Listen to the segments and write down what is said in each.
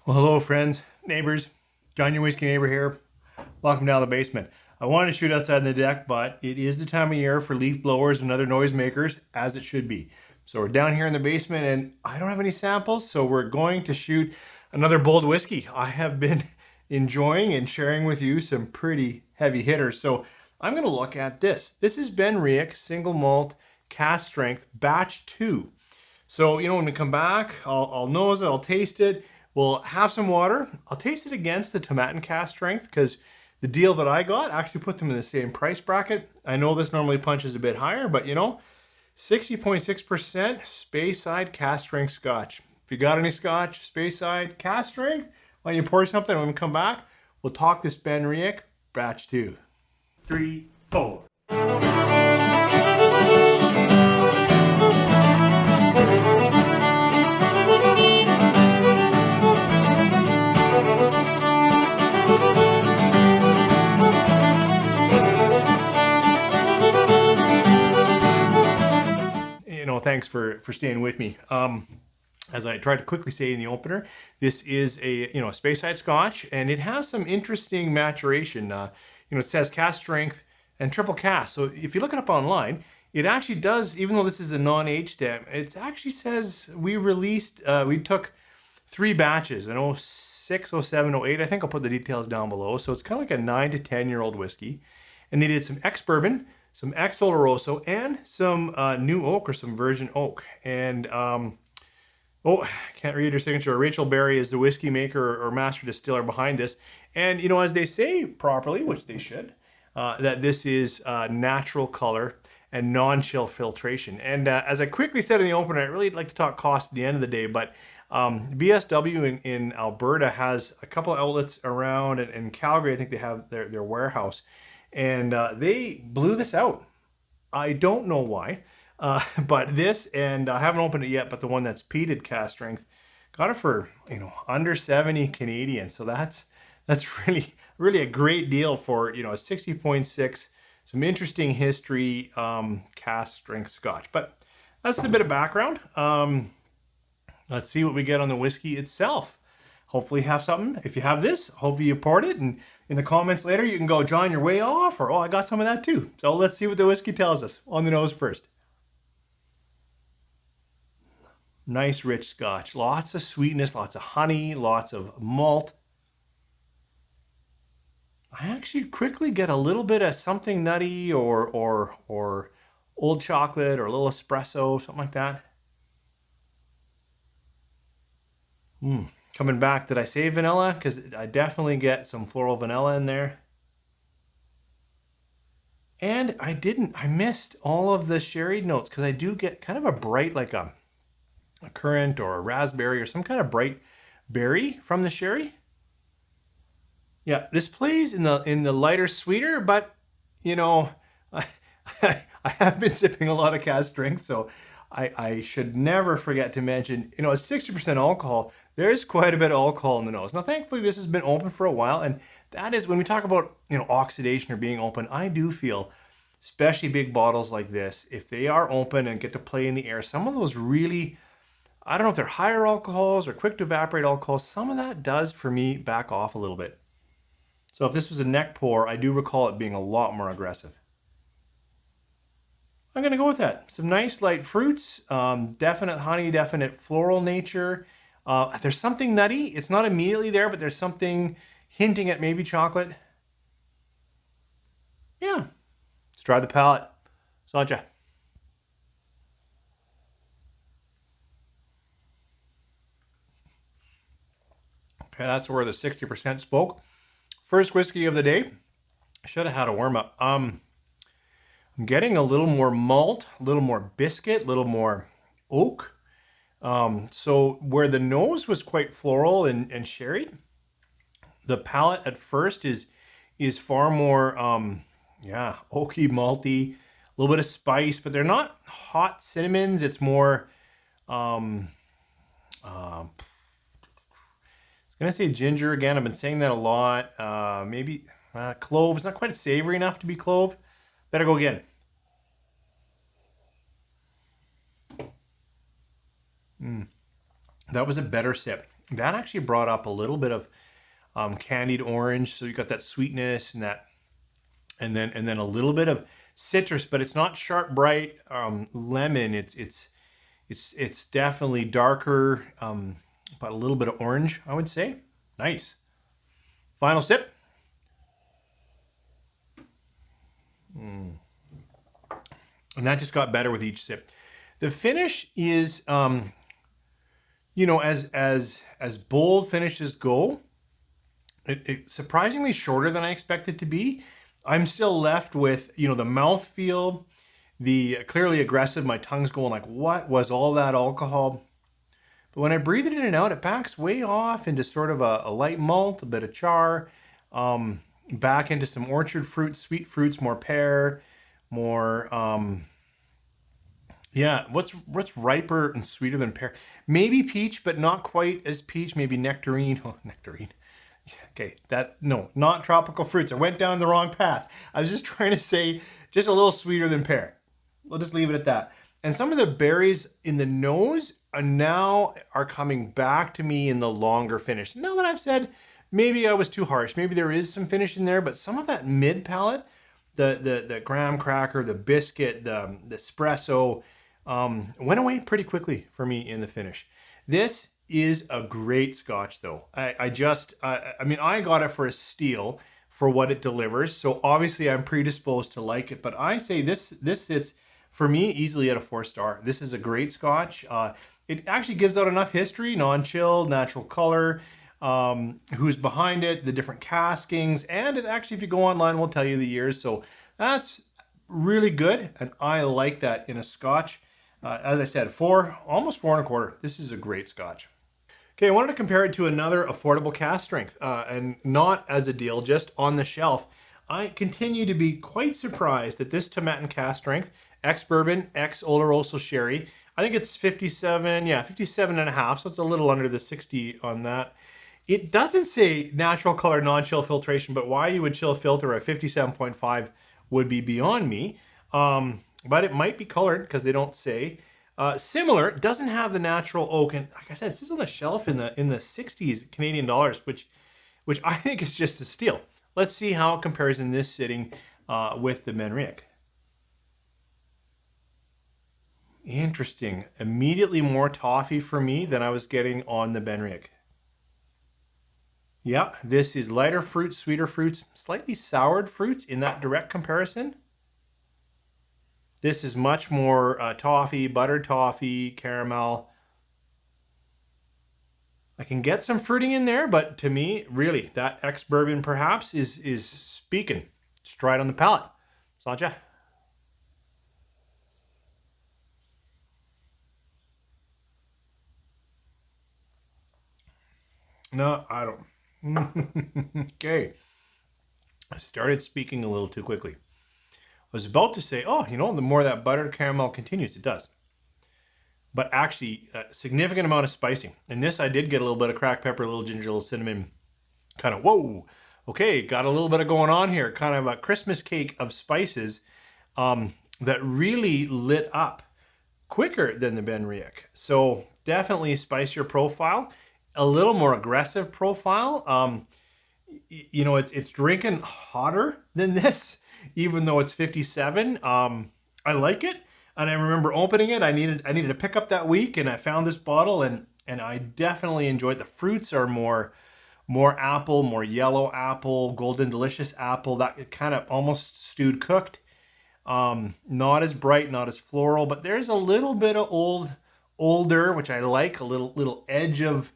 Well, hello, friends, neighbors. John, your whiskey neighbor here. Welcome down the basement. I wanted to shoot outside in the deck, but it is the time of year for leaf blowers and other noisemakers, as it should be. So we're down here in the basement, and I don't have any samples, so we're going to shoot another bold whiskey. I have been enjoying and sharing with you some pretty heavy hitters. So I'm going to look at this. This is BenRiach Single Malt Cask Strength Batch 2. So, when we come back, I'll nose it, I'll taste it. We'll have some water. I'll taste it against the Tomatin Cask Strength because the deal that I got actually put them in the same price bracket. I know this normally punches a bit higher, but 60.6% Speyside Cask Strength Scotch. If you got any Scotch, Speyside Cask Strength, why don't you pour something? When we come back, we'll talk this BenRiach Batch 2. 3, 4. Thanks for staying with me. As I tried to quickly say in the opener, this is a Speyside Scotch, and it has some interesting maturation. It says cask strength and triple cask. So if you look it up online, it actually does. Even though this is a non-aged stem, it actually says we took 3 batches in 06, 07, 08. I think I'll put the details down below. So it's kind of like a 9 to 10-year-old whiskey, and they did some Ex-Bourbon, some Ex-Oloroso, and some new oak or some virgin oak. And I can't read her signature. Rachel Berry is the whiskey maker or master distiller behind this. And as they say properly, which they should, that this is natural color and non-chill filtration. And as I quickly said in the opener, I'd really like to talk cost at the end of the day, but BSW in Alberta has a couple of outlets around, and in Calgary, I think they have their warehouse. And they blew this out. I don't know why, but this, and I haven't opened it yet, but the one that's peated cask strength, got it for under 70 Canadian. So that's really really a great deal for 60.6. Some interesting history, cask strength Scotch. But that's a bit of background. Let's see what we get on the whiskey itself. Hopefully you have something. If you have this, hopefully you poured it. And in the comments later, you can go, John, you're way off, or, oh, I got some of that too. So let's see what the whiskey tells us on the nose first. Nice rich Scotch. Lots of sweetness, lots of honey, lots of malt. I actually quickly get a little bit of something nutty or old chocolate or a little espresso, something like that. Coming back, did I say vanilla? Because I definitely get some floral vanilla in there. And I missed all of the sherry notes because I do get kind of a bright, like a currant or a raspberry or some kind of bright berry from the sherry. Yeah, this plays in the lighter, sweeter, but I, I have been sipping a lot of cask strength, so I should never forget to mention, it's 60% alcohol. There's quite a bit of alcohol in the nose. Now, thankfully, this has been open for a while, and that is when we talk about oxidation or being open. I do feel, especially big bottles like this, if they are open and get to play in the air, some of those really, I don't know if they're higher alcohols or quick to evaporate alcohols. Some of that does, for me, back off a little bit. So if this was a neck pour, I do recall it being a lot more aggressive. I'm going to go with that. Some nice light fruits, definite honey, definite floral nature. There's something nutty. It's not immediately there, but there's something hinting at maybe chocolate. Yeah. Let's try the palate. Sanja. Okay, that's where the 60% spoke. First whiskey of the day. Should have had a warm up. I'm getting a little more malt, a little more biscuit, a little more oak. So where the nose was quite floral and sherry, the palate at first is far more oaky, malty, a little bit of spice, but they're not hot cinnamons. It's more I was gonna say ginger again. I've been saying that a lot. Maybe clove. It's not quite savory enough to be clove. Better go again. That was a better sip. That actually brought up a little bit of candied orange. So you got that sweetness and that, and then a little bit of citrus, but it's not sharp, bright lemon. It's definitely darker, but a little bit of orange, I would say. Nice. Final sip. And that just got better with each sip. The finish is, you know, as bold finishes go, it's surprisingly shorter than I expected it to be. I'm still left with, you know, the mouthfeel, the clearly aggressive. My tongue's going like, what was all that alcohol? But when I breathe it in and out, it backs way off into sort of a light malt, a bit of char, back into some orchard fruits, sweet fruits, more pear, more, yeah, what's riper and sweeter than pear? Maybe peach, but not quite as peach. Maybe nectarine. Oh, nectarine. Okay, no, not tropical fruits. I went down the wrong path. I was just trying to say just a little sweeter than pear. We'll just leave it at that. And some of the berries in the nose are coming back to me in the longer finish. Now that I've said maybe I was too harsh, maybe there is some finish in there, but some of that mid palate, the graham cracker, the biscuit, the espresso, went away pretty quickly for me in the finish. This is a great scotch though. I mean, I got it for a steal for what it delivers. So obviously I'm predisposed to like it, but I say this sits for me easily at a 4-star. This is a great scotch. It actually gives out enough history, non-chill, natural color, who's behind it, the different caskings, and it actually, if you go online, will tell you the years. So that's really good, and I like that in a scotch. As I said, almost 4.25. This is a great scotch. Okay, I wanted to compare it to another affordable cask strength, and not as a deal, just on the shelf. I continue to be quite surprised that this Tomatin cask strength, Ex-Bourbon, ex-Oloroso sherry, I think it's 57, yeah, 57 and a half, so it's a little under the 60 on that. It doesn't say natural color, non-chill filtration, but why you would chill filter at 57.5 would be beyond me. But it might be colored because they don't say. Similar, doesn't have the natural oak, and like I said, this is on the shelf in the 60s Canadian dollars, which I think is just a steal. Let's see how it compares in this sitting with the BenRiach. Interesting. Immediately more toffee for me than I was getting on the BenRiach. Yeah, this is lighter fruits, sweeter fruits, slightly soured fruits in that direct comparison. This is much more toffee, buttered toffee, caramel. I can get some fruiting in there, but to me, really, that ex-bourbon perhaps is speaking. It's right on the palate. Sancha? No, I don't. Okay. I started speaking a little too quickly. I was about to say, oh, you know, the more that buttered caramel continues, it does. But actually, a significant amount of spicing. And this, I did get a little bit of cracked pepper, a little ginger, a little cinnamon. Kind of, whoa, okay, got a little bit of going on here. Kind of a Christmas cake of spices that really lit up quicker than the BenRiach. So definitely spicier profile, a little more aggressive profile. You know, it's drinking hotter than this, even though it's 57. I like it, and I remember opening it. I needed to pick up that week, and I found this bottle, and I definitely enjoyed. The fruits are more apple, more yellow apple, golden delicious apple. That kind of almost stewed cooked. Not as bright, not as floral, but there's a little bit of older, which I like. A little edge of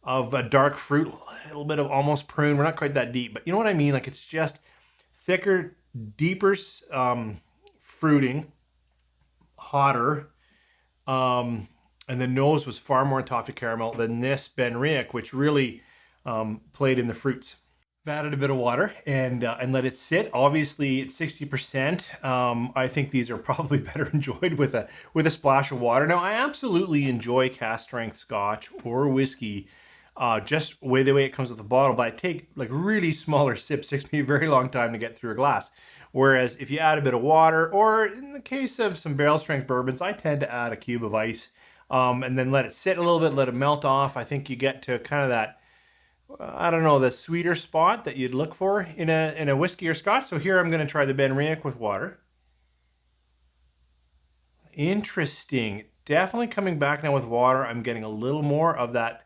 a dark fruit, a little bit of almost prune. We're not quite that deep, but you know what I mean? Like it's just thicker, deeper fruiting, hotter. And the nose was far more toffee caramel than this BenRiach, which really played in the fruits. Added a bit of water and let it sit. Obviously, it's 60%. I think these are probably better enjoyed with a splash of water. Now, I absolutely enjoy cask strength scotch or whiskey, just the way it comes with the bottle. But I take like really smaller sips. It takes me a very long time to get through a glass. Whereas if you add a bit of water, or in the case of some barrel strength bourbons, I tend to add a cube of ice. and then let it sit a little bit, let it melt off. I think you get to kind of that, I don't know, the sweeter spot that you'd look for in a whiskey or scotch. So here I'm going to try the BenRiach with water. Interesting. Definitely coming back now with water. I'm getting a little more of that,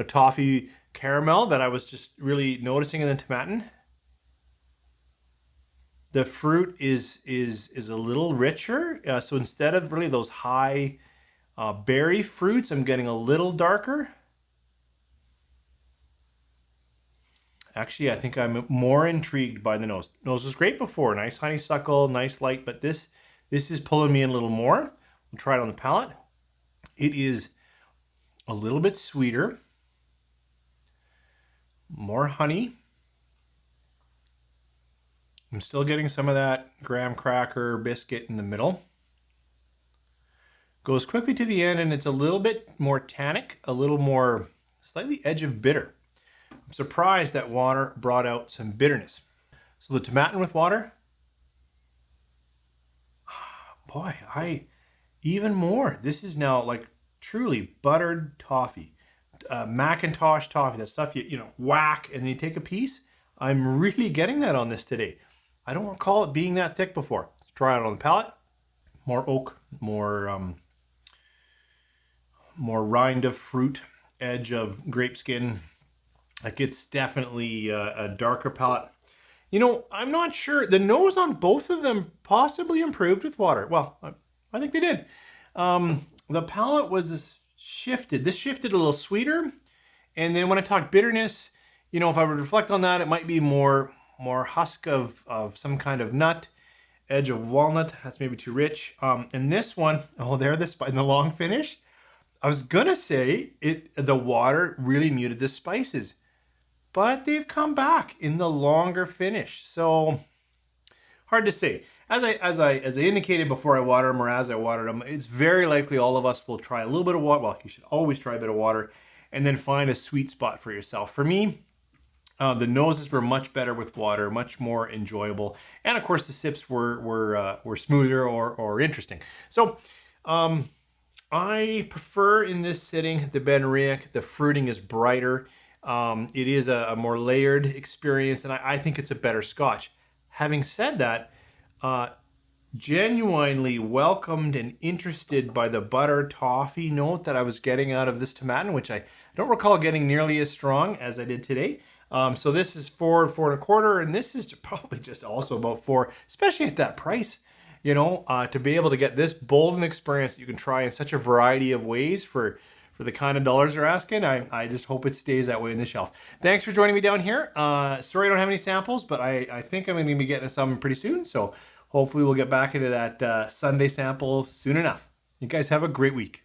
toffee caramel that I was just really noticing in the tomatin. The fruit is a little richer. So instead of really those high berry fruits, I'm getting a little darker. Actually, I think I'm more intrigued by the nose. Nose was great before. Nice honeysuckle, nice light, but this is pulling me in a little more. We'll try it on the palate. It is a little bit sweeter, more honey. I'm still getting some of that graham cracker biscuit in the middle. Goes quickly to the end, and it's a little bit more tannic, a little more slightly edge of bitter. I'm surprised that water brought out some bitterness. So the tomatin with water, boy, even more. This is now like truly buttered toffee, Macintosh toffee, that stuff you whack and then you take a piece. I'm really getting that on this today. I don't recall it being that thick before. Let's try it on the palate. More oak, more rind of fruit, edge of grape skin. Like it's definitely a darker palate. I'm not sure. The nose on both of them possibly improved with water. Well, I think they did. The palate was shifted. This shifted a little sweeter. And then when I talk bitterness, if I would reflect on that, it might be more husk of some kind of nut, edge of walnut. That's maybe too rich. And this one, in the long finish, I was gonna say the water really muted the spices, but they've come back in the longer finish. So hard to say. As I indicated before I water them, or as I watered them, it's very likely all of us will try a little bit of water. Well, you should always try a bit of water, and then find a sweet spot for yourself. For me, the noses were much better with water, much more enjoyable, and of course the sips were smoother or interesting. So I prefer in this sitting the BenRiach. The fruiting is brighter. It is a more layered experience, and I think it's a better scotch. Having said that, genuinely welcomed and interested by the butter toffee note that I was getting out of this tomatin, which I don't recall getting nearly as strong as I did today. So this is 4.25, and this is probably just also about 4, especially at that price. To be able to get this bold an experience that you can try in such a variety of ways for the kind of dollars they're asking, I just hope it stays that way in the shelf. Thanks for joining me down here. Sorry I don't have any samples, but I think I'm going to be getting some pretty soon. So hopefully we'll get back into that Sunday sample soon enough. You guys have a great week.